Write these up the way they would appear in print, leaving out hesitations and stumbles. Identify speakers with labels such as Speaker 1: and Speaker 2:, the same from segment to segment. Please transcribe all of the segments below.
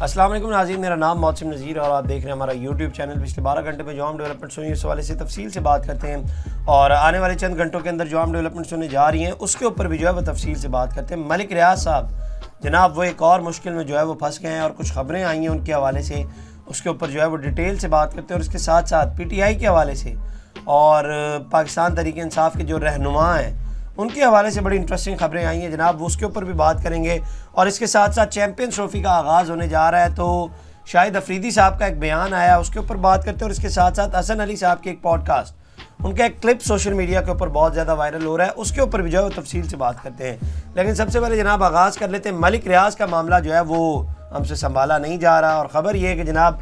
Speaker 1: السلام علیکم ناظرین، میرا نام محسن نذیر اور آپ دیکھ رہے ہیں ہمارا یوٹیوب چینل۔ پچھلے 12 گھنٹے میں جو ہم ڈیولپمنٹ ہوئی اس حوالے سے تفصیل سے بات کرتے ہیں، اور آنے والے چند گھنٹوں کے اندر جو ہم ڈیولپمنٹ ہونے جا رہی ہیں اس کے اوپر بھی جو ہے وہ تفصیل سے بات کرتے ہیں۔ ملک ریاض صاحب جناب وہ ایک اور مشکل میں جو ہے وہ پھنس گئے ہیں، اور کچھ خبریں آئی ہیں ان کے حوالے سے، اس کے اوپر جو ہے وہ ڈیٹیل سے بات کرتے ہیں، اور اس کے ساتھ ساتھ پی ٹی آئی کے حوالے سے اور پاکستان تحریک انصاف کے جو رہنما ہیں ان کے حوالے سے بڑی انٹرسٹنگ خبریں آئی ہیں جناب، وہ اس کے اوپر بھی بات کریں گے۔ اور اس کے ساتھ ساتھ چیمپئنز ٹرافی کا آغاز ہونے جا رہا ہے، تو شاہد افریدی صاحب کا ایک بیان آیا، اس کے اوپر بات کرتے ہیں، اور اس کے ساتھ ساتھ حسن علی صاحب کے ایک پوڈ کاسٹ، ان کا ایک کلپ سوشل میڈیا کے اوپر بہت زیادہ وائرل ہو رہا ہے، اس کے اوپر بھی جو ہے وہ تفصیل سے بات کرتے ہیں۔ لیکن سب سے پہلے جناب آغاز کر لیتے ہیں، ملک ریاض کا معاملہ جو ہے وہ ہم سے سنبھالا نہیں جا رہا، اور خبر یہ ہے کہ جناب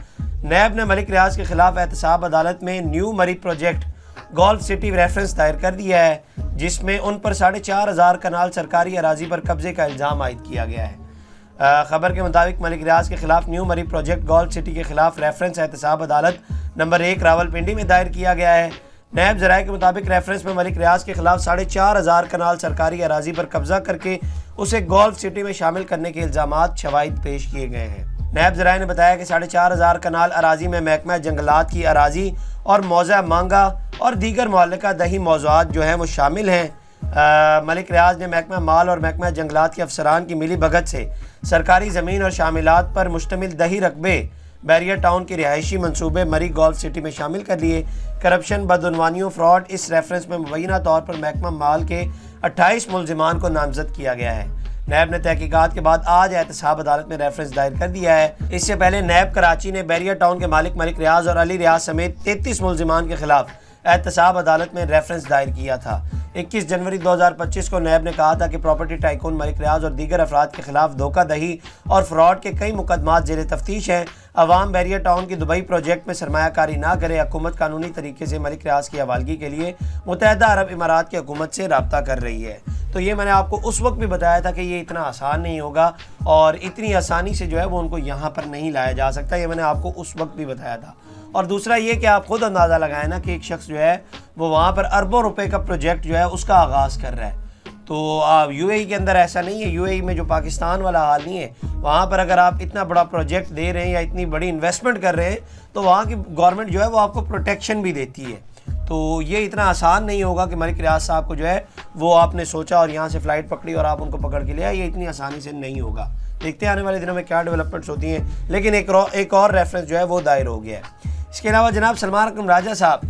Speaker 1: نیب نے ملک ریاض کے خلاف احتساب عدالت میں نیو مری پروجیکٹ گولف سٹی ریفرنس دائر کر دیا ہے، جس میں ان پر 4,500 کنال سرکاری اراضی پر قبضے کا الزام عائد کیا گیا ہے۔ خبر کے مطابق ملک ریاض کے خلاف نیو مری پروجیکٹ گولف سٹی کے خلاف ریفرنس احتساب عدالت نمبر 1 راولپنڈی میں دائر کیا گیا ہے۔ نیب ذرائع کے مطابق ریفرنس میں ملک ریاض کے خلاف 4,500 کنال سرکاری اراضی پر قبضہ کر کے اسے گولف سٹی میں شامل کرنے کے الزامات شواہد پیش کیے گئے ہیں۔ نیب ذرائع نے بتایا کہ 4,500 کنال اراضی میں محکمہ جنگلات کی اراضی اور موضع مانگا اور دیگر معلقہ دہی موضوعات جو ہیں وہ شامل ہیں۔ ملک ریاض نے محکمہ مال اور محکمہ جنگلات کے افسران کی ملی بھگت سے سرکاری زمین اور شاملات پر مشتمل دہی رقبے بیریئر ٹاؤن کے رہائشی منصوبے مری گولف سٹی میں شامل کر لیے۔ کرپشن، بدعنوانیوں، فراڈ اس ریفرنس میں مبینہ طور پر محکمہ مال کے 28 ملزمان کو نامزد کیا گیا ہے۔ نیب نے تحقیقات کے بعد آج احتساب عدالت میں ریفرنس دائر کر دیا ہے۔ اس سے پہلے نیب کراچی نے بیریئر ٹاؤن کے مالک ملک ریاض اور علی ریاض سمیت 33 ملزمان کے خلاف احتساب عدالت میں ریفرنس دائر کیا تھا۔ 21 جنوری 2025 کو نیب نے کہا تھا کہ پراپرٹی ٹائکون ملک ریاض اور دیگر افراد کے خلاف دھوکہ دہی اور فراڈ کے کئی مقدمات زیر تفتیش ہیں۔ عوام بیریئر ٹاؤن کی دبئی پروجیکٹ میں سرمایہ کاری نہ کرے۔ حکومت قانونی طریقے سے ملک ریاض کی حوالگی کے لیے متحدہ عرب امارات کی حکومت سے رابطہ کر رہی ہے۔ تو یہ میں نے آپ کو اس وقت بھی بتایا تھا کہ یہ اتنا آسان نہیں ہوگا، اور اتنی آسانی سے جو ہے وہ ان کو یہاں پر نہیں لایا جا سکتا، یہ میں نے آپ کو اس وقت بھی بتایا تھا۔ اور دوسرا یہ کہ آپ خود اندازہ لگائیں نا کہ ایک شخص جو ہے وہ وہاں پر اربوں روپے کا پروجیکٹ جو ہے اس کا آغاز کر رہا ہے۔ تو یو اے ای کے اندر ایسا نہیں ہے، یو اے ای میں جو پاکستان والا حال نہیں ہے، وہاں پر اگر آپ اتنا بڑا پروجیکٹ دے رہے ہیں یا اتنی بڑی انویسٹمنٹ کر رہے ہیں تو وہاں کی گورنمنٹ جو ہے وہ آپ کو پروٹیکشن بھی دیتی ہے۔ تو یہ اتنا آسان نہیں ہوگا کہ ملک ریاض صاحب کو جو ہے وہ آپ نے سوچا اور یہاں سے فلائٹ پکڑی اور آپ ان کو پکڑ کے لیا، یہ اتنی آسانی سے نہیں ہوگا۔ دیکھتے ہیں آنے والے دنوں میں کیا ڈیولپمنٹس ہوتی ہیں، لیکن ایک اور ریفرنس جو ہے وہ دائر ہو گیا ہے۔ اس کے علاوہ جناب سلمان اکرم راجہ صاحب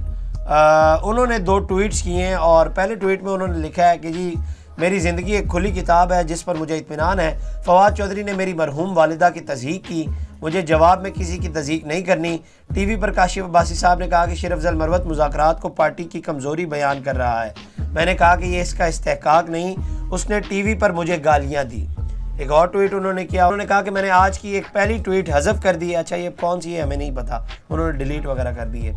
Speaker 1: انہوں نے 2 ٹویٹس کیے ہیں، اور پہلے ٹویٹ میں انہوں نے لکھا ہے کہ جی میری زندگی ایک کھلی کتاب ہے جس پر مجھے اطمینان ہے۔ فواد چودھری نے میری مرحوم والدہ کی تصحیح کی، مجھے جواب میں کسی کی تصدیق نہیں کرنی۔ ٹی وی پر کاشف عباسی صاحب نے کہا کہ شیر افضل مروت مذاکرات کو پارٹی کی کمزوری بیان کر رہا ہے۔ میں نے کہا کہ یہ اس کا استحقاق نہیں، اس نے ٹی وی پر مجھے گالیاں دی۔ ایک اور ٹویٹ انہوں نے کیا، انہوں نے کہا کہ میں نے آج کی ایک پہلی ٹویٹ حذف کر دی ہے۔ اچھا یہ کون سی ہے ہمیں نہیں پتا، انہوں نے ڈیلیٹ وغیرہ کر دی ہے۔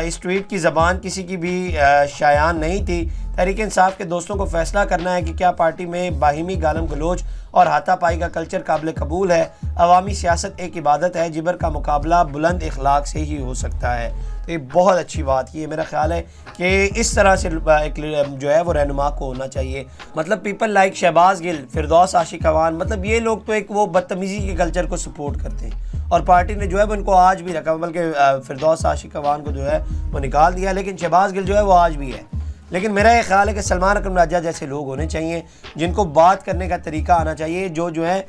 Speaker 1: اس ٹویٹ کی زبان کسی کی بھی شایان نہیں تھی۔ تحریک انصاف کے دوستوں کو فیصلہ کرنا ہے کہ کیا پارٹی میں باہمی گالم گلوچ اور ہاتھا پائی کا کلچر قابل قبول ہے۔ عوامی سیاست ایک عبادت ہے، جبر کا مقابلہ بلند اخلاق سے ہی ہو سکتا ہے۔ تو یہ بہت اچھی بات کی ہے، میرا خیال ہے کہ اس طرح سے ایک جو ہے وہ رہنما کو ہونا چاہیے۔ مطلب پیپل لائک شہباز گل، فردوس عاشق اخوان، مطلب یہ لوگ تو ایک وہ بدتمیزی کے کلچر کو سپورٹ کرتے ہیں، اور پارٹی نے جو ہے وہ ان کو آج بھی رکھا، بلکہ فردوس عاشق اخوان کو جو ہے وہ نکال دیا، لیکن شہباز گل جو ہے وہ آج بھی ہے۔ لیکن میرا یہ خیال ہے کہ سلمان اکرم راجہ جیسے لوگ ہونے چاہیے، جن کو بات کرنے کا طریقہ آنا چاہیے، جو ہے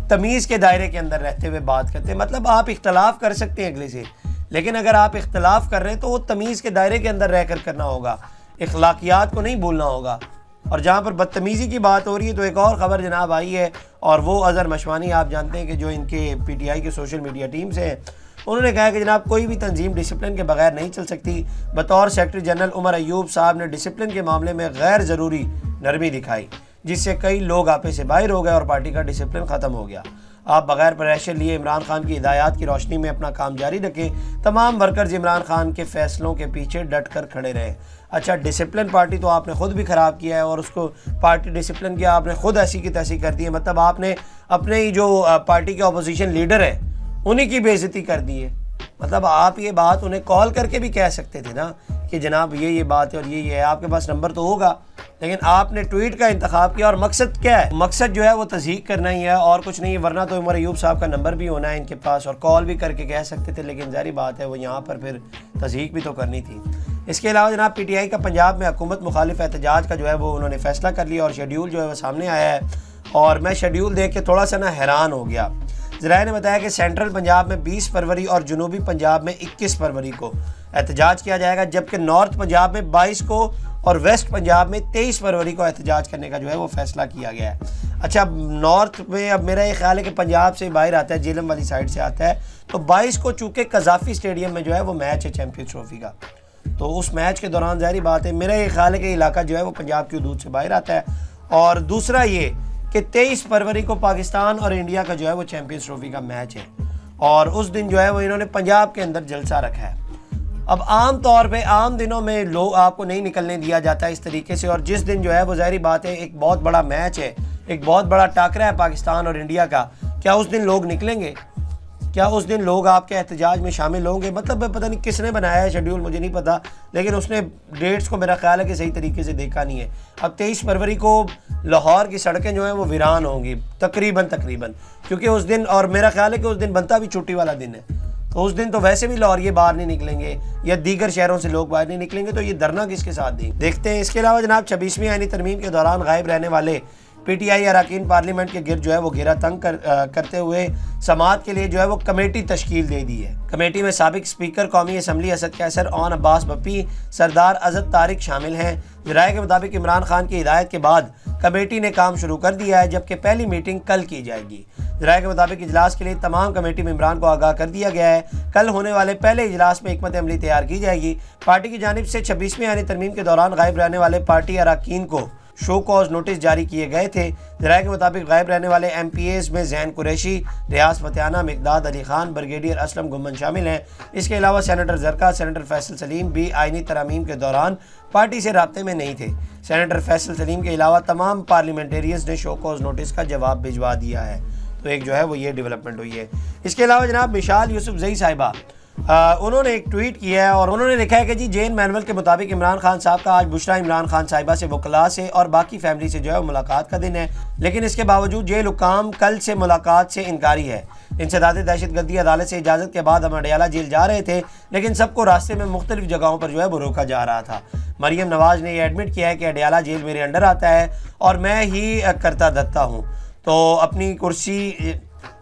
Speaker 1: تمیز کے دائرے کے اندر رہتے ہوئے بات کرتے ہیں۔ مطلب آپ اختلاف کر سکتے ہیں اگلے سے، لیکن اگر آپ اختلاف کر رہے ہیں تو وہ تمیز کے دائرے کے اندر رہ کر کرنا ہوگا، اخلاقیات کو نہیں بھولنا ہوگا۔ اور جہاں پر بدتمیزی کی بات ہو رہی ہے تو ایک اور خبر جناب آئی ہے، اور وہ اظہر مشوانی، آپ جانتے ہیں کہ جو ان کے پی ٹی آئی کے سوشل میڈیا ٹیم سے ہیں، انہوں نے کہا کہ جناب کوئی بھی تنظیم ڈسپلن کے بغیر نہیں چل سکتی۔ بطور سیکرٹری جنرل عمر ایوب صاحب نے ڈسپلن کے معاملے میں غیر ضروری نرمی دکھائی، جس سے کئی لوگ آپے سے باہر ہو گئے اور پارٹی کا ڈسپلن ختم ہو گیا۔ آپ بغیر پریشر لیے عمران خان کی ہدایات کی روشنی میں اپنا کام جاری رکھیں۔ تمام ورکرز عمران خان کے فیصلوں کے پیچھے ڈٹ کر کھڑے رہے۔ اچھا ڈسپلن پارٹی تو آپ نے خود بھی خراب کیا ہے، اور اس کو پارٹی ڈسپلن کیا آپ نے خود ایسی کی تیسی کر دی ہے۔ مطلب آپ نے اپنے ہی جو پارٹی کے اپوزیشن لیڈر ہے انہی کی بے عزتی کر دی ہے۔ مطلب آپ یہ بات انہیں کال کر کے بھی کہہ سکتے تھے نا کہ جناب یہ بات ہے اور یہ ہے، آپ کے پاس نمبر تو ہوگا، لیکن آپ نے ٹویٹ کا انتخاب کیا. اور مقصد کیا ہے؟ مقصد جو ہے وہ تصدیق کرنا ہی ہے اور کچھ نہیں ہے. ورنہ تو عمر ایوب صاحب کا نمبر بھی ہونا ہے ان کے پاس اور کال بھی کر کے کہہ سکتے تھے، لیکن ظاہری بات ہے وہ یہاں پر پھر تصدیق بھی تو کرنی تھی. اس کے علاوہ جناب پی ٹی آئی کا پنجاب میں حکومت مخالف احتجاج کا جو ہے وہ انہوں نے فیصلہ کر لیا اور شیڈیول جو ہے وہ سامنے آیا ہے. اور میں شیڈیول دیکھ کے تھوڑا سا نا حیران ہو گیا. ذرائع نے بتایا کہ سینٹرل پنجاب میں 20 فروری اور جنوبی پنجاب میں 21 فروری کو احتجاج کیا جائے گا، جبکہ نارتھ پنجاب میں 22 کو اور ویسٹ پنجاب میں 23 فروری کو احتجاج کرنے کا جو ہے وہ فیصلہ کیا گیا ہے. اچھا، نارتھ میں اب میرا یہ خیال ہے کہ پنجاب سے باہر آتا ہے، جیلم والی سائڈ سے آتا ہے، تو 22 کو چونکہ قذافی اسٹیڈیم میں جو ہے وہ میچ ہے چیمپئنز ٹرافی کا، تو اس میچ کے دوران ظاہری بات ہے میرا یہ خیال ہے کہ علاقہ جو ہے وہ پنجاب کی حدود سے باہر آتا ہے. اور دوسرا یہ کہ 23 فروری کو پاکستان اور انڈیا کا جو ہے وہ چیمپئنز ٹرافی کا میچ ہے اور اس دن جو ہے وہ انہوں نے پنجاب کے اندر جلسہ رکھا ہے. اب عام طور پہ عام دنوں میں لوگ آپ کو نہیں نکلنے دیا جاتا اس طریقے سے، اور جس دن جو ہے وہ ظاہری بات ہے ایک بہت بڑا میچ ہے، ایک بہت بڑا ٹاکرا ہے پاکستان اور انڈیا کا، کیا اس دن لوگ نکلیں گے؟ کیا اس دن لوگ آپ کے احتجاج میں شامل ہوں گے؟ مطلب پتہ نہیں کس نے بنایا ہے شیڈیول، مجھے نہیں پتہ، لیکن اس نے ڈیٹس کو میرا خیال ہے کہ صحیح طریقے سے دیکھا نہیں ہے. اب 23 فروری کو لاہور کی سڑکیں جو ہیں وہ ویران ہوں گی تقریباً کیونکہ اس دن، اور میرا خیال ہے کہ اس دن بنتا بھی چھٹی والا دن ہے، تو اس دن تو ویسے بھی لاہور یہ باہر نہیں نکلیں گے یا دیگر شہروں سے لوگ باہر نہیں نکلیں گے، تو یہ دھرنا کس کے ساتھ دیں؟ دیکھتے ہیں. اس کے علاوہ جناب 26ویں آئینی ترمیم کے دوران غائب رہنے والے پی ٹی آئی اراکین پارلیمنٹ کے گرد جو ہے وہ گھیرا تنگ کرتے ہوئے سماعت کے لیے جو ہے وہ کمیٹی تشکیل دے دی ہے. کمیٹی میں سابق اسپیکر قومی اسمبلی اسد کیسر، اون عباس بپی، سردار عزت طارق شامل ہیں. ذرائع کے مطابق عمران خان کی ہدایت کے بعد کمیٹی نے کام شروع کر دیا ہے، جبکہ پہلی میٹنگ کل کی جائے گی. ذرائع کے مطابق اجلاس کے لیے تمام کمیٹی ممبران کو آگاہ کر دیا گیا ہے. کل ہونے والے پہلے اجلاس میں حکمت عملی تیار کی جائے گی. پارٹی کی جانب سے 26ویں آئینی ترمیم کے دوران غائب رہنے والے پارٹی اراکین کو شو کوز نوٹس جاری کیے گئے تھے. ذرائع کے مطابق غائب رہنے والے ایم پی ایز میں زین قریشی، ریاض فتیانہ، مقداد علی خان، بریگیڈیئر اسلم گمن شامل ہیں. اس کے علاوہ سینیٹر زرکا، سینیٹر فیصل سلیم بھی آئینی ترامیم کے دوران پارٹی سے رابطے میں نہیں تھے. سینیٹر فیصل سلیم کے علاوہ تمام پارلیمنٹیرینز نے شو کوز نوٹس کا جواب بھجوا دیا ہے. تو ایک جو ہے وہ یہ ڈیولپمنٹ ہوئی ہے. اس کے علاوہ جناب مشال یوسف زئی صاحبہ انہوں نے ایک ٹویٹ کیا ہے اور انہوں نے لکھا ہے کہ جی جین مینول کے مطابق عمران خان صاحب کا آج بشرا عمران خان صاحبہ سے، وکلاء سے اور باقی فیملی سے جو ہے ملاقات کا دن ہے، لیکن اس کے باوجود جیل حکام کل سے ملاقات سے انکاری ہے. انسداد دہشت گردی عدالت سے اجازت کے بعد ہم اڈیالہ جیل جا رہے تھے، لیکن سب کو راستے میں مختلف جگہوں پر جو ہے وہ روکا جا رہا تھا. مریم نواز نے یہ ایڈمٹ کیا ہے کہ اڈیالہ جیل میرے انڈر آتا ہے اور میں ہی کرتا دھتا ہوں، تو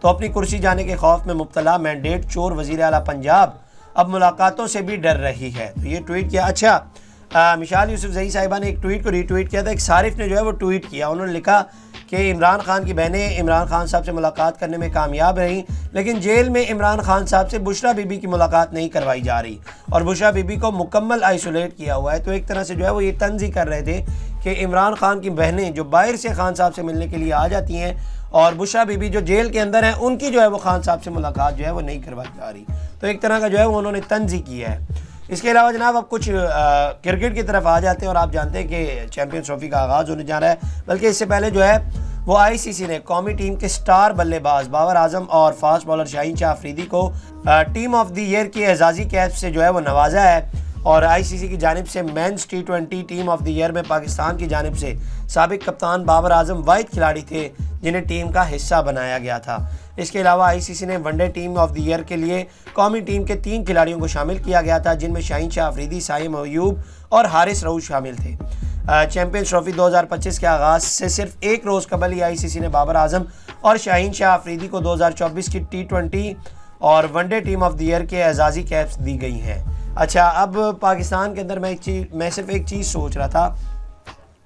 Speaker 1: اپنی کرسی جانے کے خوف میں مبتلا مینڈیٹ چور وزیر اعلیٰ پنجاب اب ملاقاتوں سے بھی ڈر رہی ہے. تو یہ ٹویٹ کیا. اچھا، مشال یوسف زئی صاحبہ نے ایک ٹویٹ کو ری ٹویٹ کیا تھا. ایک صارف نے جو ہے وہ ٹویٹ کیا، انہوں نے لکھا کہ عمران خان کی بہنیں عمران خان صاحب سے ملاقات کرنے میں کامیاب رہیں، لیکن جیل میں عمران خان صاحب سے بشرا بی بی کی ملاقات نہیں کروائی جا رہی اور بشرا بی بی کو مکمل آئسولیٹ کیا ہوا ہے. تو ایک طرح سے جو ہے وہ یہ طنز ہی کر رہے تھے کہ عمران خان کی بہنیں جو باہر سے خان صاحب سے ملنے کے لیے آ جاتی ہیں اور بشرا بی بی جو جیل کے اندر ہیں ان کی جو ہے وہ خان صاحب سے ملاقات جو ہے وہ نہیں کروائی جا رہی. تو ایک طرح کا جو ہے وہ انہوں نے طنز ہی کیا ہے. اس کے علاوہ جناب اب کچھ کرکٹ کی طرف آ جاتے ہیں، اور آپ جانتے ہیں کہ چیمپئنز ٹرافی کا آغاز ہونے جا رہا ہے، بلکہ اس سے پہلے جو ہے وہ آئی سی سی نے قومی ٹیم کے سٹار بلے باز بابر اعظم اور فاسٹ بالر شاہین شاہ افریدی کو ٹیم آف دی ایئر کی اعزازی کیپ سے جو ہے وہ نوازا ہے. اور آئی سی سی کی جانب سے men's T20 team of the year میں پاکستان کی جانب سے سابق کپتان بابر اعظم واحد کھلاڑی تھے جنہیں ٹیم کا حصہ بنایا گیا تھا. اس کے علاوہ آئی سی سی نے one day team of the year کے لیے قومی ٹیم کے 3 کھلاڑیوں کو شامل کیا گیا تھا، جن میں شاہین شاہ افریدی، سائم ایوب اور حارث رؤوف شامل تھے. چیمپئنز ٹرافی 2025 کے آغاز سے صرف ایک روز قبل ہی آئی سی سی نے بابر اعظم اور شاہین شاہ افریدی کو 2024 کی T20 اور one day team of the year کے اعزازی کیپس دی گئی ہیں. اچھا، اب پاکستان کے اندر میں صرف ایک چیز سوچ رہا تھا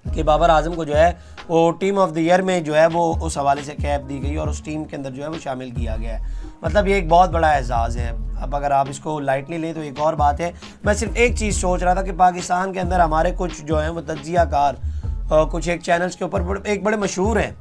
Speaker 1: کہ بابر اعظم کو جو ہے وہ ٹیم آف دی ایئر میں جو ہے وہ اس حوالے سے کیپ دی گئی اور اس ٹیم کے اندر جو ہے وہ شامل کیا گیا ہے. مطلب یہ ایک بہت بڑا اعزاز ہے. اب اگر آپ اس کو لائٹلی لیں تو ایک اور بات ہے. میں صرف ایک چیز سوچ رہا تھا کہ پاکستان کے اندر ہمارے کچھ جو ہیں وہ تجزیہ کار کچھ ایک چینلز کے اوپر ایک بڑے مشہور ہیں،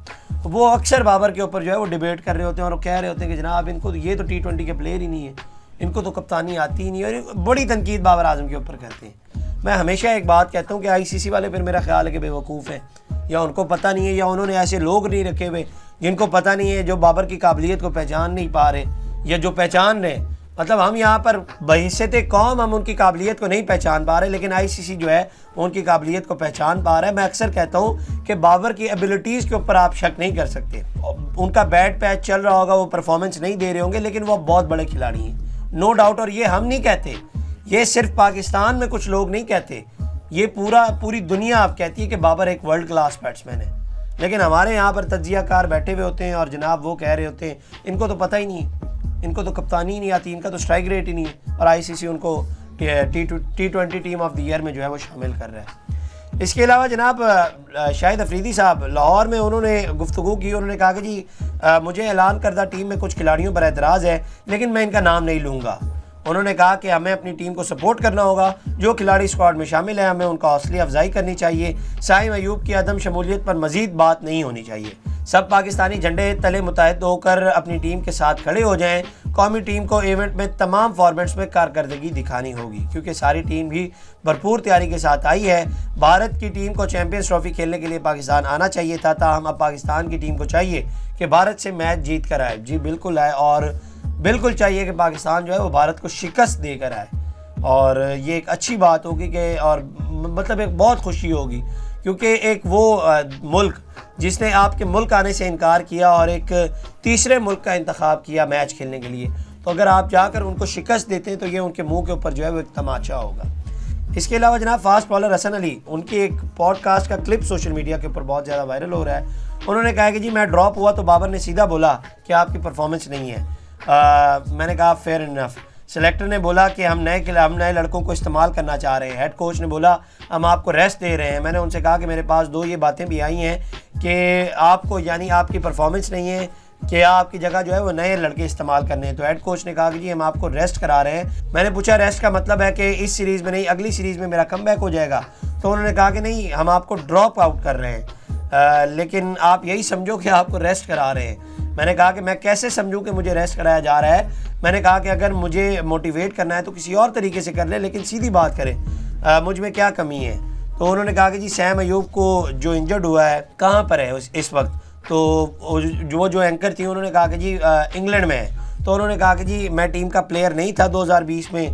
Speaker 1: وہ اکثر بابر کے اوپر جو ہے وہ ڈیبیٹ کر رہے ہوتے ہیں اور وہ کہہ رہے ہوتے ہیں کہ جناب ان کو یہ تو T20 کے پلیئر ہی نہیں ہے، ان کو تو کپتانی آتی ہی نہیں، اور بڑی تنقید بابر اعظم کے اوپر کرتے ہیں. میں ہمیشہ ایک بات کہتا ہوں کہ آئی سی سی والے پھر میرا خیال ہے کہ بے وقوف ہیں، یا ان کو پتہ نہیں ہے، یا انہوں نے ایسے لوگ نہیں رکھے ہوئے جن کو پتہ نہیں ہے، جو بابر کی قابلیت کو پہچان نہیں پا رہے، یا جو پہچان رہے مطلب ہم یہاں پر بحیثیت قوم ہم ان کی قابلیت کو نہیں پہچان پا رہے، لیکن آئی سی سی جو ہے ان کی قابلیت کو پہچان پا رہا ہے۔ میں اکثر کہتا ہوں کہ بابر کی ایبلٹیز کے اوپر آپ شک نہیں کر سکتے، ان کا بیٹ پیچ چل رہا ہوگا، وہ پرفارمنس نہیں دے رہے ہوں گے، لیکن وہ بہت بڑے کھلاڑی ہیں، نو ڈاؤٹ۔ اور یہ ہم نہیں کہتے، یہ صرف پاکستان میں کچھ لوگ نہیں کہتے، یہ پوری دنیا آپ کہتی ہے کہ بابر ایک ورلڈ کلاس بیٹسمین ہے، لیکن ہمارے یہاں پر تجزیہ کار بیٹھے ہوئے ہوتے ہیں اور جناب وہ کہہ رہے ہوتے ہیں ان کو تو پتہ ہی نہیں، ان کو تو کپتانی ہی نہیں آتی، ان کا تو اسٹرائک ریٹ ہی نہیں ہے، اور آئی سی سی ان کو T20 team of the year میں جو ہے وہ شامل کر رہا ہے۔ اس کے علاوہ جناب شاہد افریدی صاحب لاہور میں انہوں نے گفتگو کی، انہوں نے کہا کہ جی مجھے اعلان کردہ ٹیم میں کچھ کھلاڑیوں پر اعتراض ہے، لیکن میں ان کا نام نہیں لوں گا۔ انہوں نے کہا کہ ہمیں اپنی ٹیم کو سپورٹ کرنا ہوگا، جو کھلاڑی اسکواڈ میں شامل ہیں ہمیں ان کا حوصلہ افزائی کرنی چاہیے، سائم ایوب کی عدم شمولیت پر مزید بات نہیں ہونی چاہیے، سب پاکستانی جھنڈے تلے متحد ہو کر اپنی ٹیم کے ساتھ کھڑے ہو جائیں، قومی ٹیم کو ایونٹ میں تمام فارمیٹس میں کارکردگی دکھانی ہوگی، کیونکہ ساری ٹیم بھی بھرپور تیاری کے ساتھ آئی ہے۔ بھارت کی ٹیم کو چیمپئنز ٹرافی کھیلنے کے لیے پاکستان آنا چاہیے تھا، تاہم اب پاکستان کی ٹیم کو چاہیے کہ بھارت سے میچ جیت کر آئے۔ جی بالکل آئے، اور بالکل چاہیے کہ پاکستان جو ہے وہ بھارت کو شکست دے کر آئے، اور یہ ایک اچھی بات ہوگی کہ، اور مطلب ایک بہت خوشی ہوگی، کیونکہ ایک وہ ملک جس نے آپ کے ملک آنے سے انکار کیا اور ایک تیسرے ملک کا انتخاب کیا میچ کھیلنے کے لیے، تو اگر آپ جا کر ان کو شکست دیتے ہیں تو یہ ان کے منہ کے اوپر جو ہے وہ ایک تماچا ہوگا۔ اس کے علاوہ جناب فاسٹ بالر حسن علی، ان کی ایک پوڈ کاسٹ کا کلپ سوشل میڈیا کے اوپر بہت زیادہ وائرل ہو رہا ہے۔ انہوں نے کہا کہ جی میں ڈراپ ہوا تو بابر نے سیدھا بولا کہ آپ کی پرفارمنس نہیں ہے۔ میں نے کہا فیئر انف۔ سلیکٹر نے بولا کہ ہم نئے لڑکوں کو استعمال کرنا چاہ رہے ہیں۔ ہیڈ کوچ نے بولا ہم آپ کو ریسٹ دے رہے ہیں۔ میں نے ان سے کہا کہ میرے پاس یہ باتیں بھی آئی ہیں کہ آپ کو، یعنی آپ کی پرفارمنس نہیں ہے کہ آپ کی جگہ جو ہے وہ نئے لڑکے استعمال کرنے ہیں۔ تو ہیڈ کوچ نے کہا کہ جی ہم آپ کو ریسٹ کرا رہے ہیں۔ میں نے پوچھا ریسٹ کا مطلب ہے کہ اس سیریز میں نہیں، اگلی سیریز میں میرا کم بیک ہو جائے گا؟ تو انہوں نے کہا کہ نہیں، ہم آپ کو ڈراپ آؤٹ کر رہے ہیں، لیکن آپ یہی سمجھو کہ آپ کو ریسٹ کرا رہے ہیں۔ میں نے کہا کہ میں کیسے سمجھوں کہ مجھے ریسٹ کرایا جا رہا ہے؟ میں نے کہا کہ اگر مجھے موٹیویٹ کرنا ہے تو کسی اور طریقے سے کر لے، لیکن سیدھی بات کریں، مجھ میں کیا کمی ہے؟ تو انہوں نے کہا کہ جی سیم ایوب کو جو انجرڈ ہوا ہے کہاں پر ہے اس وقت؟ تو جو اینکر تھی انہوں نے کہا کہ جی انگلینڈ میں ہے۔ تو انہوں نے کہا کہ جی میں ٹیم کا پلیئر نہیں تھا 2020 میں،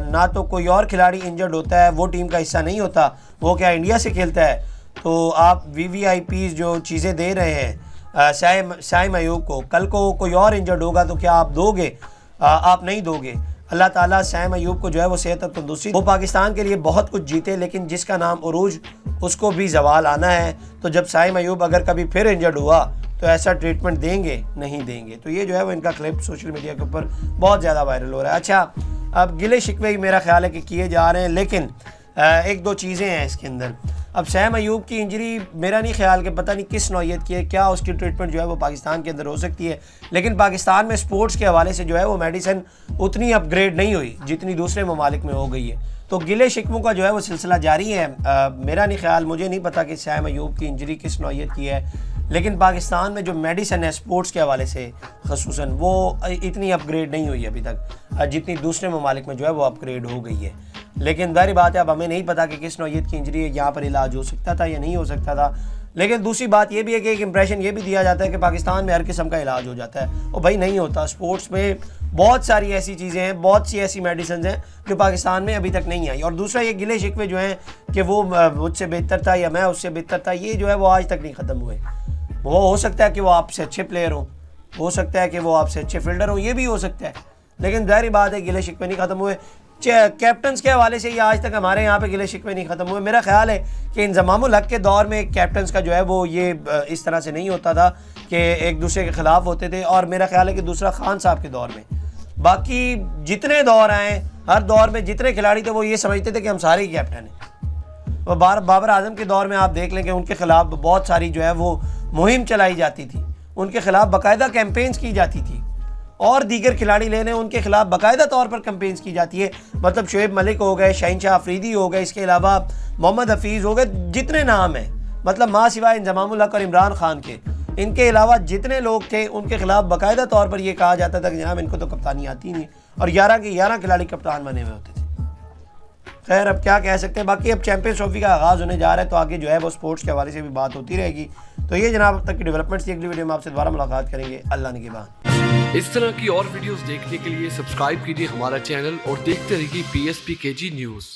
Speaker 1: نہ تو کوئی اور کھلاڑی انجرڈ ہوتا ہے وہ ٹیم کا حصہ نہیں ہوتا، وہ کیا انڈیا سے کھیلتا ہے؟ تو آپ VVIPs جو چیزیں دے رہے ہیں سائم ایوب کو، کل کو کوئی اور انجرڈ ہوگا تو کیا آپ دو گے؟ آپ نہیں دو گے۔ اللہ تعالیٰ سائم ایوب کو جو ہے وہ صحت اور تندرستی، وہ پاکستان کے لیے بہت کچھ جیتے، لیکن جس کا نام عروج، اس کو بھی زوال آنا ہے۔ تو جب سائم ایوب اگر کبھی پھر انجرڈ ہوا تو ایسا ٹریٹمنٹ دیں گے؟ نہیں دیں گے۔ تو یہ جو ہے وہ ان کا کلپ سوشل میڈیا کے اوپر بہت زیادہ وائرل ہو رہا ہے۔ اچھا، اب گلے شکوے ہی میرا خیال ہے کہ کیے جا رہے ہیں، لیکن ایک دو چیزیں ہیں اس کے اندر۔ اب سیم ایوب کی انجری میرا نہیں خیال کہ پتہ نہیں کس نوعیت کی ہے، کیا اس کی ٹریٹمنٹ جو ہے وہ پاکستان کے اندر ہو سکتی ہے، لیکن پاکستان میں سپورٹس کے حوالے سے جو ہے وہ میڈیسن اتنی اپ گریڈ نہیں ہوئی جتنی دوسرے ممالک میں ہو گئی ہے۔ تو گلے شکووں کا جو ہے وہ سلسلہ جاری ہے۔ میرا نہیں خیال، مجھے نہیں پتا کہ سیم ایوب کی انجری کس نوعیت کی ہے، لیکن پاکستان میں جو میڈیسن ہے سپورٹس کے حوالے سے خصوصاً، وہ اتنی اپ گریڈ نہیں ہوئی ابھی تک جتنی دوسرے ممالک میں جو ہے وہ اپ گریڈ ہو گئی ہے۔ لیکن ظاہر بات ہے اب ہمیں نہیں پتا کہ کس نوعیت کی انجری ہے، یہاں پر علاج ہو سکتا تھا یا نہیں ہو سکتا تھا۔ لیکن دوسری بات یہ بھی ہے کہ ایک امپریشن یہ بھی دیا جاتا ہے کہ پاکستان میں ہر قسم کا علاج ہو جاتا ہے، اور بھائی نہیں ہوتا۔ سپورٹس میں بہت ساری ایسی چیزیں ہیں، بہت سی ایسی میڈیسنز ہیں جو پاکستان میں ابھی تک نہیں آئی۔ اور دوسرا یہ گلے شکوے جو ہیں کہ وہ مجھ سے بہتر تھا یا میں اس سے بہتر تھا، یہ جو ہے وہ آج تک نہیں ختم ہوئے۔ وہ ہو سکتا ہے کہ وہ آپ سے اچھے پلیئر ہوں، ہو سکتا ہے کہ وہ آپ سے اچھے فیلڈر ہوں، یہ بھی ہو سکتا ہے، لیکن ظاہری بات ہے گلے شکوے نہیں ختم ہوئے۔ کیپٹنز کے حوالے سے یہ آج تک ہمارے یہاں پہ گلے شکوے نہیں ختم ہوئے۔ میرا خیال ہے کہ انضمام الحق کے دور میں کیپٹنز کا جو ہے وہ یہ اس طرح سے نہیں ہوتا تھا کہ ایک دوسرے کے خلاف ہوتے تھے، اور میرا خیال ہے کہ دوسرا خان صاحب کے دور میں، باقی جتنے دور آئے ہر دور میں جتنے کھلاڑی تھے وہ یہ سمجھتے تھے کہ ہم سارے ہی کیپٹن ہیں۔ بابر اعظم کے دور میں آپ دیکھ لیں کہ ان کے خلاف بہت ساری جو ہے وہ مہم چلائی جاتی تھی، ان کے خلاف باقاعدہ کیمپینز کی جاتی تھی، اور دیگر کھلاڑی لینے ان کے خلاف باقاعدہ طور پر کیمپینز کی جاتی ہے۔ مطلب شعیب ملک ہو گئے، شاہین شاہ افریدی ہو گئے، اس کے علاوہ محمد حفیظ ہو گئے، جتنے نام ہیں، مطلب ماں سوائے انضمام الحق اور عمران خان کے، ان کے علاوہ جتنے لوگ تھے ان کے خلاف باقاعدہ طور پر یہ کہا جاتا تھا کہ جناب ان کو تو کپتانی آتی نہیں، اور 11 کے 11 کھلاڑی کپتان بنے ہوئے ہوتے تھے۔ خیر اب کیا کہہ سکتے ہیں، باقی اب چیمپئنز ٹرافی کا آغاز ہونے جا رہا ہے، تو آگے جو ہے وہ سپورٹس کے حوالے سے بھی بات ہوتی رہے گی۔ تو یہ جناب اب تک کی ڈیولپمنٹس تھی، اگلی ویڈیو میں آپ سے دوبارہ ملاقات کریں گے۔ اللہ نگہبان۔
Speaker 2: اس طرح کی اور ویڈیوز دیکھنے کے لیے سبسکرائب کیجیے ہمارا چینل اور دیکھتے رہیے PSPKG نیوز۔